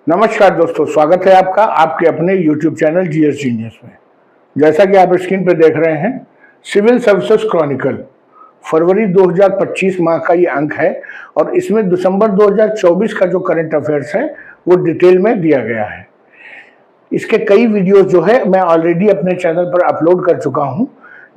नमस्कार दोस्तों, स्वागत है आपका आपके अपने YouTube चैनल जीएस जीनियस में। जैसा कि आप स्क्रीन पर देख रहे हैं, सिविल सर्विसेज क्रॉनिकल फरवरी 2025 माह का ये अंक है और इसमें दिसंबर 2024 का जो करंट अफेयर्स है वो डिटेल में दिया गया है। इसके कई वीडियोस जो है मैं ऑलरेडी अपने चैनल पर अपलोड कर चुका हूं,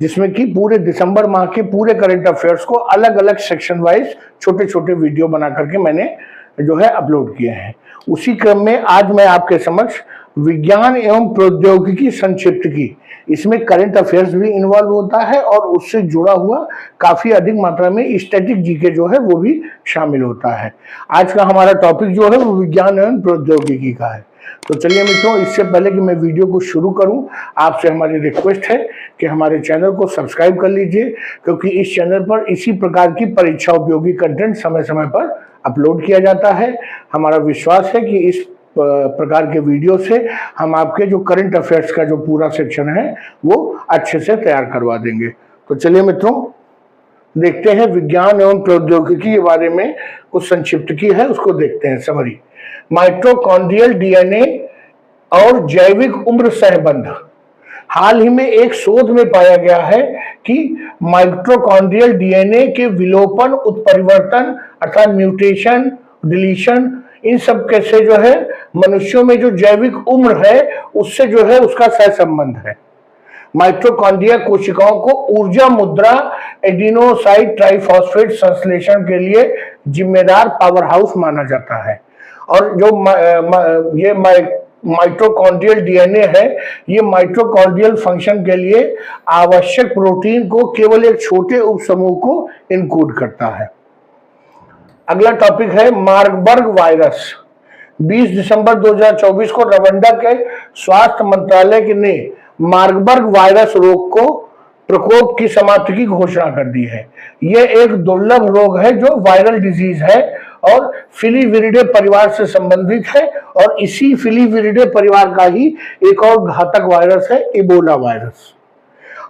जिसमें कि पूरे दिसंबर माह के पूरे करंट अफेयर्स को अलग अलग सेक्शन वाइज छोटे छोटे वीडियो बना करके मैंने जो है अपलोड किए हैं। उसी क्रम में आज मैं आपके समक्ष विज्ञान एवं प्रौद्योगिकी संक्षिप्त की, इसमें करंट अफेयर्स भी इन्वॉल्व होता है और उससे जुड़ा हुआ काफी अधिक मात्रा में स्टैटिक जीके जो है वो भी शामिल होता है। आज का हमारा टॉपिक जो है वो विज्ञान एवं प्रौद्योगिकी का है। तो चलिए मित्रों, इससे पहले कि मैं वीडियो को शुरू करूं, आपसे हमारी रिक्वेस्ट है कि हमारे चैनल को सब्सक्राइब कर लीजिए, क्योंकि इस चैनल पर इसी प्रकार की परीक्षा उपयोगी कंटेंट समय समय पर अपलोड किया जाता है। हमारा विश्वास है कि इस प्रकार के वीडियो से हम आपके जो करंट अफेयर्स का जो पूरा सेक्शन है वो अच्छे से तैयार करवा देंगे। तो चलिए मित्रों, देखते हैं विज्ञान एवं प्रौद्योगिकी के बारे में कुछ संक्षिप्त की है, उसको देखते हैं। समरी, माइटोकॉन्ड्रियल डीएनए और जैविक उम्र सहबंध। हाल ही में एक शोध में पाया गया है कि माइटोकॉन्ड्रियल डीएनए के विलोपन, उत्परिवर्तन अर्थात म्यूटेशन, डिलीशन, इन सब कैसे जो है मनुष्यों में जो जैविक उम्र है उससे जो है उसका सहसंबंध है। माइटोकॉन्ड्रिया कोशिकाओं को ऊर्जा मुद्रा एडिनोसाइट ट्राइफॉस्फेट संश्लेषण के लिए जिम्मेदार पावर हाउस माना जाता है। और जो ये माइटोकॉन्ड्रियल डीएनए है, ये माइटोकॉन्ड्रियल फंक्शन के लिए आवश्यक प्रोटीन को केवल एक छोटे उपसमूह को इनकोड करता है। अगला टॉपिक है मार्बर्ग वायरस। 20 दिसंबर 2024 को रवांडा के स्वास्थ्य मंत्रालय ने मार्बर्ग वायरस रोग को प्रकोप की समाप्ति की घोषणा कर दी है। यह एक दुर्लभ रोग है जो वायरल डिजीज है और फिलीविरिडे परिवार से संबंधित है, और इसी फिलीविरिडे परिवार का ही एक और घातक वायरस है इबोला वायरस।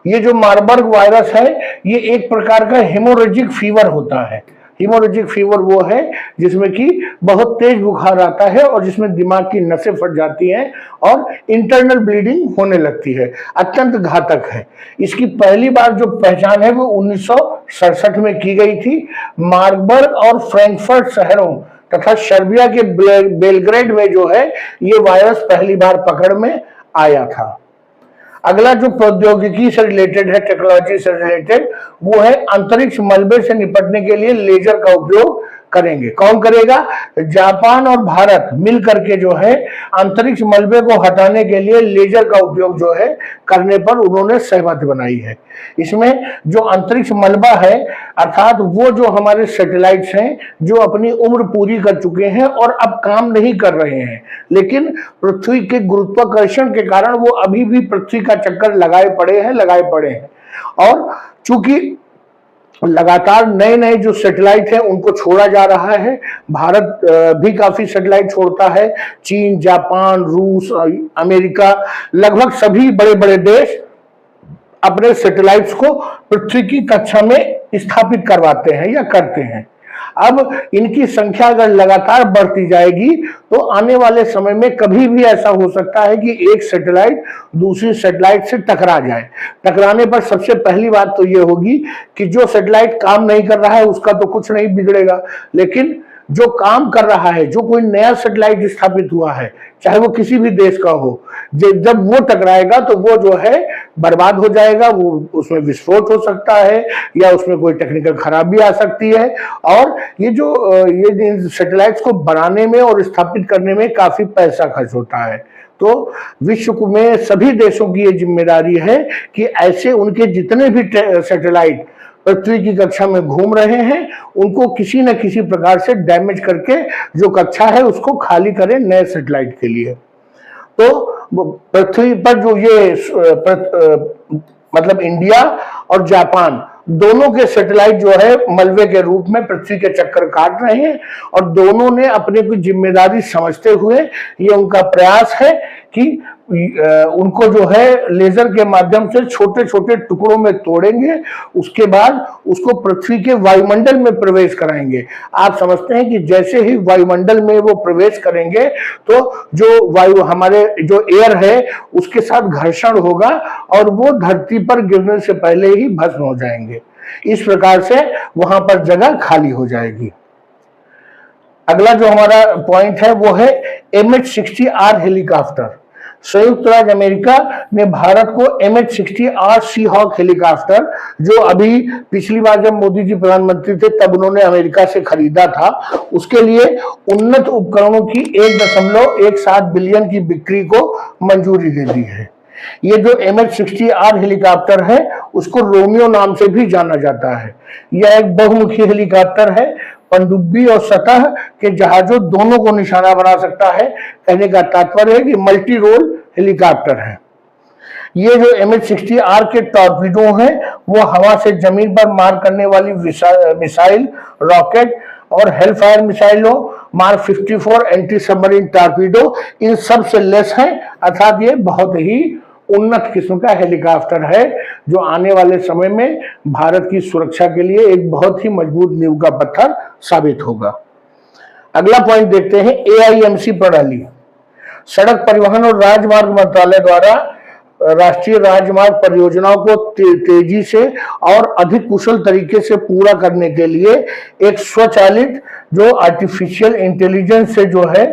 ये जो मार्बर्ग वायरस है ये एक प्रकार का हेमोरेजिक फीवर होता है। हिमोरेजिक फीवर वो है जिसमें कि बहुत तेज बुखार आता है और जिसमें दिमाग की नसें फट जाती हैं और इंटरनल ब्लीडिंग होने लगती है। अत्यंत घातक है। इसकी पहली बार जो पहचान है वो 1967 में की गई थी। मार्बर्ग और फ्रैंकफर्ट शहरों तथा सर्बिया के बेलग्रेड में जो है ये वायरस पहली बार पकड़ में आया था। अगला जो प्रौद्योगिकी से रिलेटेड है, टेक्नोलॉजी से रिलेटेड, वो है अंतरिक्ष मलबे से निपटने के लिए लेजर का उपयोग करेंगे। कौन करेगा? जापान और भारत मिल करके जो है अंतरिक्ष मलबे को हटाने के लिए लेजर का उपयोग जो है करने पर उन्होंने सहमति बनाई है। इसमें जो अंतरिक्ष मलबा है अर्थात वो जो हमारे सैटेलाइट्स हैं जो अपनी उम्र पूरी कर चुके हैं और अब काम नहीं कर रहे हैं, लेकिन पृथ्वी के गुरुत्वाकर्षण के कारण वो अभी भी पृथ्वी का चक्कर लगाए पड़े हैं। और चूंकि लगातार नए नए जो सैटेलाइट हैं उनको छोड़ा जा रहा है, भारत भी काफी सैटेलाइट छोड़ता है, चीन, जापान, रूस, अमेरिका, लगभग सभी बड़े बड़े देश अपने सैटेलाइट्स को पृथ्वी की कक्षा में स्थापित करवाते हैं या करते हैं। अब इनकी संख्या अगर लगातार बढ़ती जाएगी तो आने वाले समय में कभी भी ऐसा हो सकता है कि एक सैटेलाइट दूसरी सैटेलाइट से टकरा जाए। टकराने पर सबसे पहली बात तो ये होगी कि जो सैटेलाइट काम नहीं कर रहा है उसका तो कुछ नहीं बिगड़ेगा, लेकिन जो काम कर रहा है, जो कोई नया सैटेलाइट स्थापित हुआ है, चाहे वो किसी भी देश का हो, जब वो टकराएगा तो वो जो है बर्बाद हो जाएगा। वो उसमें विस्फोट हो सकता है या उसमें कोई टेक्निकल खराबी आ सकती है। और ये सैटेलाइट्स को बनाने में और स्थापित करने में काफी पैसा खर्च होता है। तो विश्व में सभी देशों की ये जिम्मेदारी है कि ऐसे उनके जितने भी सैटेलाइट पृथ्वी की कक्षा में घूम रहे हैं उनको किसी न किसी प्रकार से डैमेज करके जो कक्षा है उसको खाली करें नए सैटेलाइट के लिए। तो पृथ्वी पर जो ये मतलब इंडिया और जापान दोनों के सैटेलाइट जो है मलबे के रूप में पृथ्वी के चक्कर काट रहे हैं और दोनों ने अपने की जिम्मेदारी समझते हुए ये उनका प्रयास है कि उनको जो है लेजर के माध्यम से छोटे छोटे टुकड़ों में तोड़ेंगे, उसके बाद उसको पृथ्वी के वायुमंडल में प्रवेश कराएंगे। आप समझते हैं कि जैसे ही वायुमंडल में वो प्रवेश करेंगे तो जो वायु हमारे जो एयर है उसके साथ घर्षण होगा और वो धरती पर गिरने से पहले ही भस्म हो जाएंगे। इस प्रकार से वहां पर जगह खाली हो जाएगी। अगला जो हमारा पॉइंट है वो है MH-60R हेलीकॉप्टर। संयुक्त राज्य अमेरिका ने भारत को MH-60R सी हॉक हेलीकॉप्टर, जो अभी पिछली बार जब मोदी जी प्रधानमंत्री थे तब उन्होंने अमेरिका से खरीदा था, उसके लिए उन्नत उपकरणों की 1.17 बिलियन की बिक्री को मंजूरी दे दी है। ये जो MH-60R हेलीकॉप्टर है उसको रोमियो नाम से भी जाना जाता है। यह एक बहुमुखी हेलीकॉप्टर है, पनडुब्बी और सतह के जहाजों दोनों को निशाना बना सकता है। कहने का तात्पर्य है कि मल्टी रोल हेलीकॉप्टर है। ये जो MH-60R के टॉर्पीडो हैं वो हवा से जमीन पर मार करने वाली मिसाइल, रॉकेट और हेलफायर मिसाइलों, मार्क 54 एंटी सबमरीन टॉर्पीडो, इन सब से लेस है। अर्थात ये बहुत ही उन्नत किस्म का हेलीकॉप्टर है जो आने वाले समय में भारत की सुरक्षा के लिए एक बहुत ही मजबूत नींव का पत्थर साबित होगा। अगला पॉइंट देखते हैं AIMC प्रणाली। सड़क परिवहन और राजमार्ग मंत्रालय द्वारा राष्ट्रीय राजमार्ग परियोजनाओं को तेजी से और अधिक कुशल तरीके से पूरा करने के लिए एक स्वचालित जो आर्टिफिशियल इंटेलिजेंस से जो है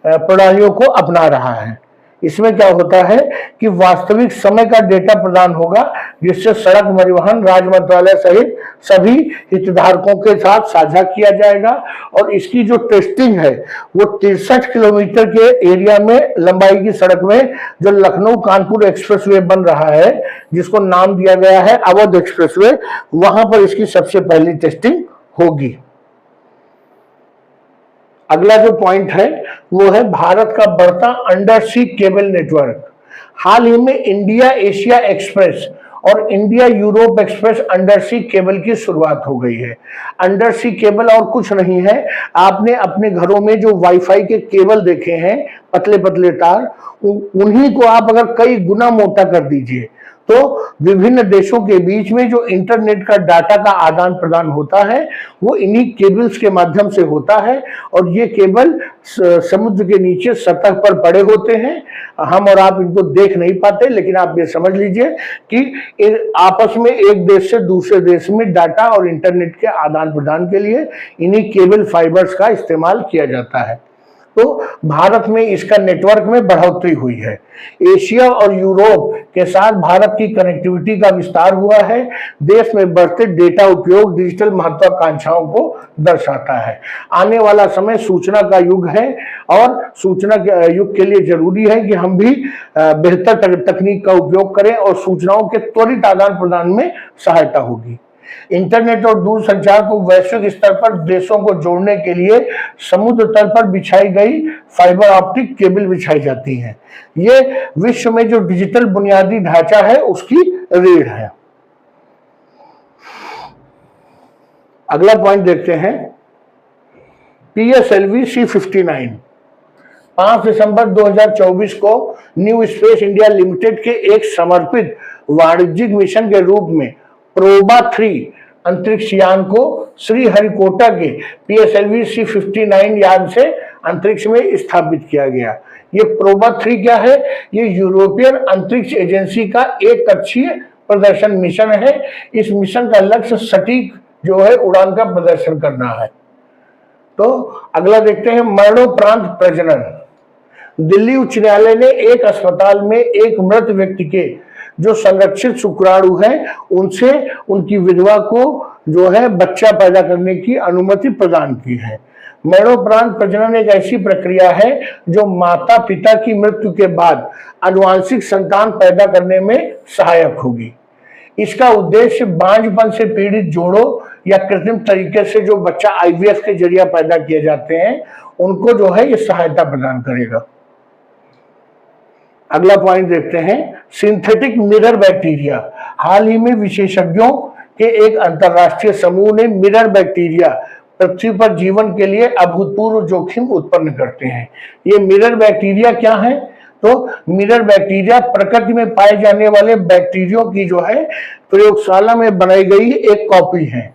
प्रणालियों को अपना रहा है। इसमें क्या होता है कि वास्तविक समय का डेटा प्रदान होगा जिससे सड़क परिवहन राज्य मंत्रालय सहित सभी हितधारकों के साथ साझा किया जाएगा। और इसकी जो टेस्टिंग है वो 63 किलोमीटर के एरिया में लंबाई की सड़क में जो लखनऊ कानपुर एक्सप्रेसवे बन रहा है, जिसको नाम दिया गया है अवध एक्सप्रेसवे, वहां पर इसकी सबसे पहली टेस्टिंग होगी। अगला जो पॉइंट है वो है भारत का बढ़ता अंडर सी केबल नेटवर्क। हाल ही में इंडिया एशिया एक्सप्रेस और India Europe Express under sea cable की शुरुआत हो गई है। अंडर सी केबल और कुछ नहीं है, आपने अपने घरों में जो वाईफाई के केबल देखे हैं, पतले पतले तार, उन्हीं को आप अगर कई गुना मोटा कर दीजिए तो विभिन्न देशों के बीच में जो इंटरनेट का डाटा का आदान प्रदान होता है वो इन्हीं केबल्स के माध्यम से होता है। और ये केबल समुद्र के नीचे सतह पर पड़े होते हैं, हम और आप इनको देख नहीं पाते, लेकिन आप ये समझ लीजिए कि आपस में एक देश से दूसरे देश में डाटा और इंटरनेट के आदान प्रदान के लिए इन्हीं केबल फाइबर्स का इस्तेमाल किया जाता है। तो भारत में इसका नेटवर्क में बढ़ोतरी हुई है। एशिया और यूरोप के साथ भारत की कनेक्टिविटी का विस्तार हुआ है। देश में बढ़ते डेटा उपयोग डिजिटल महत्वाकांक्षाओं को दर्शाता है। आने वाला समय सूचना का युग है और सूचना के युग के लिए जरूरी है कि हम भी बेहतर तकनीक का उपयोग करें और सूचनाओं के त्वरित आदान प्रदान में सहायता होगी। इंटरनेट और दूरसंचार को वैश्विक स्तर पर देशों को जोड़ने के लिए समुद्र तल पर बिछाई गई फाइबर ऑप्टिक केबल बिछाई जाती हैं। ये विश्व में जो डिजिटल बुनियादी ढांचा है उसकी रीढ़ है। अगला पॉइंट देखते हैं PSLV C59। 5 दिसंबर 2024 को न्यू स्पेस इंडिया लिमिटेड के एक समर्पित वाणिज्यिक मिशन के रूप में प्रोबा 3 अंतरिक्ष यान को श्रीहरिकोटा के PSLV C59 यान से अंतरिक्ष में स्थापित किया गया। ये प्रोबा 3 क्या है? ये यूरोपियन अंतरिक्ष एजेंसी का एक कक्षीय प्रदर्शन मिशन है। इस मिशन का लक्ष्य सटीक जो है उड़ान का प्रदर्शन करना है। तो अगला देखते हैं मरणोपरांत प्रजनन। दिल्ली उच्च न्यायालय ने एक अस्पताल में एक मृत व्यक्ति के जो संरक्षित शुक्राणु हैं उनसे उनकी विधवा को जो है बच्चा पैदा करने की अनुमति प्रदान की है। मरणोपरांत प्रजनन एक ऐसी प्रक्रिया है जो माता पिता की मृत्यु के बाद आनुवंशिक संतान पैदा करने में सहायक होगी। इसका उद्देश्य बांझपन से पीड़ित जोड़ों या कृत्रिम तरीके से जो बच्चा IVF के जरिए पैदा किए जाते हैं उनको जो है ये सहायता प्रदान करेगा। अगला पॉइंट देखते हैं सिंथेटिक मिरर बैक्टीरिया। हाल ही में विशेषज्ञों के एक अंतरराष्ट्रीय समूह ने मिरर बैक्टीरिया पृथ्वी पर जीवन के लिए अभूतपूर्व जोखिम उत्पन्न करते हैं। ये मिरर बैक्टीरिया क्या है? तो मिरर बैक्टीरिया प्रकृति में पाए जाने वाले बैक्टीरिया की जो है प्रयोगशाला में बनाई गई एक कॉपी है।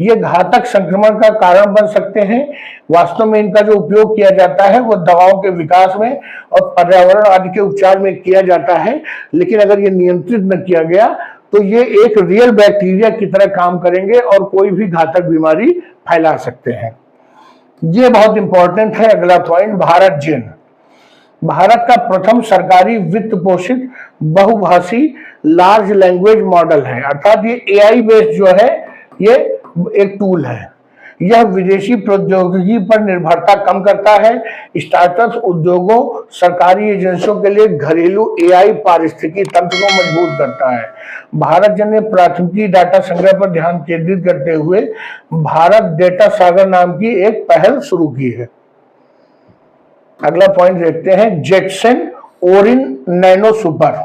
ये घातक संक्रमण का कारण बन सकते हैं। वास्तव में इनका जो उपयोग किया जाता है वो दवाओं के विकास में और पर्यावरण आदि के उपचार में किया जाता है, लेकिन अगर ये नियंत्रित न किया गया तो ये एक रियल बैक्टीरिया की तरह काम करेंगे और कोई भी घातक बीमारी फैला सकते हैं। ये बहुत इंपॉर्टेंट है। अगला पॉइंट, भारत जिन। भारत का प्रथम सरकारी वित्त पोषित बहुभाषी लार्ज लैंग्वेज मॉडल है, अर्थात ये एआई बेस्ड जो है ये एक टूल है। यह विदेशी प्रौद्योगिकी पर निर्भरता कम करता है। स्टार्टअप्स, उद्योगों, सरकारी एजेंसियों के लिए घरेलू एआई पारिस्थितिकी तंत्र को मजबूत करता है। भारत जन ने प्राथमिकी डाटा संग्रह पर ध्यान केंद्रित करते हुए भारत डेटा सागर नाम की एक पहल शुरू की है। अगला पॉइंट देखते हैं, जेटसन ओरिन नैनो सुपर।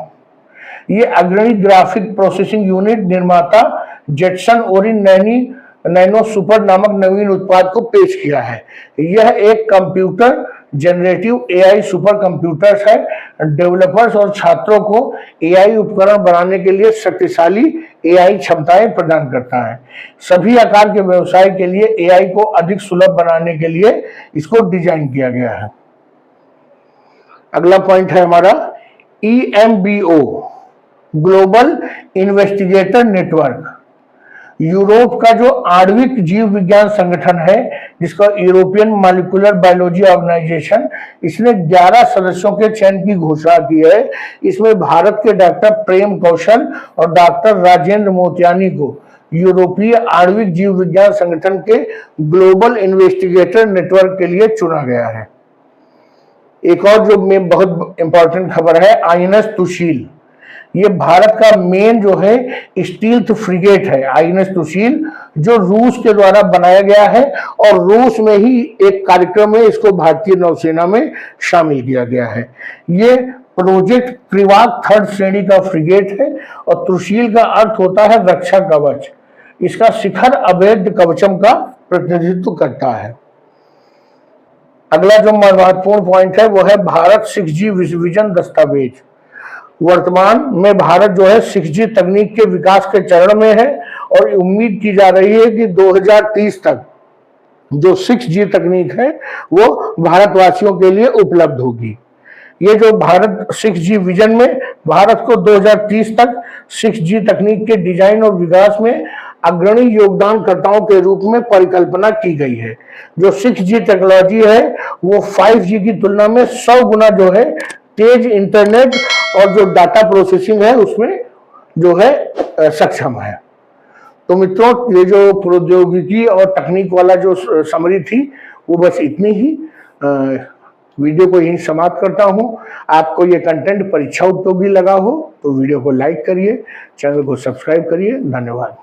ये अग्रणी ग्राफिक प्रोसेसिंग यूनिट निर्माता जेटसन ओरिन नैनो सुपर नामक नवीन उत्पाद को पेश किया है। यह एक computer generative AI super computer है। डेवलपर्स और छात्रों को एआई उपकरण बनाने के लिए शक्तिशाली एआई क्षमताएं प्रदान करता है। सभी आकार के व्यवसाय के लिए एआई को अधिक सुलभ बनाने के लिए इसको डिजाइन किया गया है। अगला पॉइंट है हमारा EMBO, global investigator network. Europe का जो आणविक जीव विज्ञान संगठन है, जिसका यूरोपियन मॉलिक्यूलर बायोलॉजी ऑर्गेनाइजेशन, इसने 11 सदस्यों के चयन की घोषणा की है। इसमें भारत के डॉक्टर प्रेम कौशल और डॉक्टर राजेंद्र मोतियानी को यूरोपीय आणविक जीव विज्ञान संगठन के ग्लोबल इन्वेस्टिगेटर नेटवर्क के लिए चुना गया है। एक और जो में बहुत इंपॉर्टेंट खबर है, आईएनएस तुशील। ये भारत का मेन जो है स्टील्थ फ्रिगेट है आईएनएस तुशील, जो रूस के द्वारा बनाया गया है और रूस में ही एक कार्यक्रम में इसको भारतीय नौसेना में शामिल किया गया है। ये प्रोजेक्ट त्रिवाक 3rd श्रेणी का फ्रिगेट है और तुशील का अर्थ होता है रक्षा कवच। इसका शिखर अभेद्य कवचम का प्रतिनिधित्व करता है। अगला जो महत्वपूर्ण पॉइंट है वो है भारत 6G विजन दस्तावेज। वर्तमान में भारत जो है 6G तकनीक के विकास के चरण में है और उम्मीद की जा रही है कि 2030 तक जो 6G तकनीक है वो भारतवासियों के लिए उपलब्ध होगी। ये जो भारत 6G विजन में भारत को 2030 तक 6G तकनीक के डिजाइन और विकास में अग्रणी योगदानकर्ताओं के रूप में परिकल्पना की गई है। जो 6G टेक्नोलॉजी है वो 5G की तुलना में 100 गुना जो है तेज इंटरनेट और जो डाटा प्रोसेसिंग है उसमें जो है सक्षम है। तो मित्रों, ये जो प्रौद्योगिकी और तकनीक वाला जो समरी थी वो बस इतनी ही। वीडियो को यहीं समाप्त करता हूं। आपको ये कंटेंट परीक्षा उपयोगी लगा हो तो वीडियो को लाइक करिए, चैनल को सब्सक्राइब करिए। धन्यवाद।